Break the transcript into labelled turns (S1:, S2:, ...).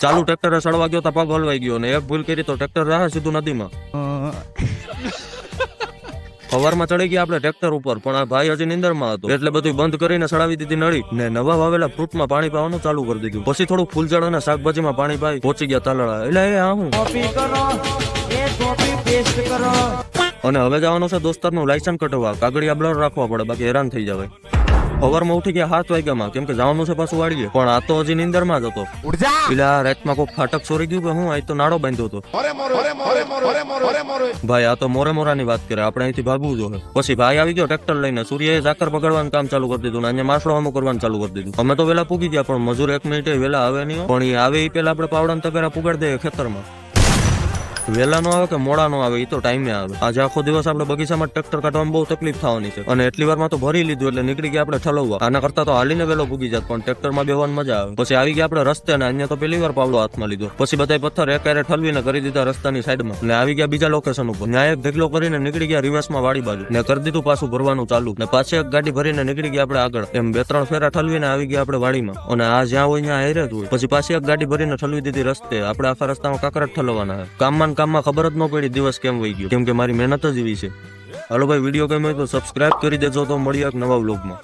S1: ચાલુ ટ્રેક્ટરે સડવા ગયો તો પગ હલવાઈ ગયો ને એક ભૂલ કરી તો ટ્રેક્ટર રહે સીધું નદીમાં. સવારમાં ચડી ગયા આપણે ટ્રેક્ટર ઉપર, પણ આ ભાઈ હજી નીંદરમાં હતો એટલે બધું બંધ કરીને સડાવી દીધી નળી ને નવા વાવેલા ફ્રૂટમાં પાણી પાવાનું ચાલુ કરી દીધું. પછી થોડું ફૂલઝાડ અને શાકભાજીમાં પાણી પાઈ પહોંચી ગયા તલડા. એટલે એ આ હું અને હવે જવાનું છે દોસ્તારનું લાયસન્સ કઢાવવા. કાગળિયા બ્લર રાખવા પડે, બાકી હેરાન થઈ જવાય. સવારમાં ઉઠી ગયા 7 વાગ્યામાં, કેમ કે જવાનું છે પાછું વાડીએ, પણ આ તો હજી નીંદરમાં જ હતો. એટલે આ રાતમાં કોઈ ફાટક ચોરી ગયું કે હું આ તો નાડો બાંધ્યો હતો. ભાઈ આ તો મોરે મોરાની વાત કરે, આપણે અહીંથી ભાગવું જોઈએ. પછી ભાઈ આવી ગયો ટ્રેક્ટર લઈને. સૂર્યએ ઝાકર પકડવાનું કામ ચાલુ કરી દીધું ને અહીંયા માસડો હમો કરવાનું ચાલુ કરી દીધું. અમે તો વેલા પૂગી ગયા, પણ મજૂર 1 મિનિટે વેલા આવે નહીં. પણ એ આવે એ પેલા આપણે પાવડા તપેરા પુગાડી દઈએ ખેતરમાં. વેલા નો આવે કે મોડા નો આવે એ તો ટાઈમે આવે. આજે આખો દિવસ આપણે બગીચામાં ટ્રેક્ટર કાઢવામાં બહુ તકલીફ થવાની છે અને એટલી વારમાં તો ભરી લીધું એટલે નીકળી ગયા આપણે ઠલવવા. આના કરતા તો હાલીને વેલો ભૂગી જાત, પણ ટ્રેક્ટરમાં બેહવાની મજા આવે. પછી આવી ગયા આપણે રસ્તે ને અહીંયા તો પહેલી વાર પાવડો હાથમાં લીધો. પછી બધા પથ્થર એકારે ઠલવીને કરી દીધા રસ્તાની સાઈડમાં ને આવી ગયા બીજા લોકેશન ઉપર. ન્યાય એક ઢગલો કરીને નીકળી ગયા રિવર્સમાં વાડી બાજુ ને કરી દીધું પાછું ભરવાનું ચાલુ ને પાછી એક ગાડી ભરીને નીકળી ગયા આપણે આગળ. એમ 2-3 ફેરા ઠલવીને આવી ગયા આપણે વાડીમાં અને આ જ્યાં હોય ત્યાં હેરે જ હોય. પછી પાછી એક ગાડી ભરીને ઠલવી દીધી રસ્તે. આપણે આખા રસ્તામાં કાકરા ઠલવવાના. કામમાં ખબર જ ન પડી દિવસ કેમ વહી ગયો, કેમ કે મારી મહેનત જ એવી છે. હાલો ભાઈ, વિડીયો ગમ્યો તો સબસ્ક્રાઇબ કરી દેજો. તો મળીએ એક નવા વ્લોગમાં.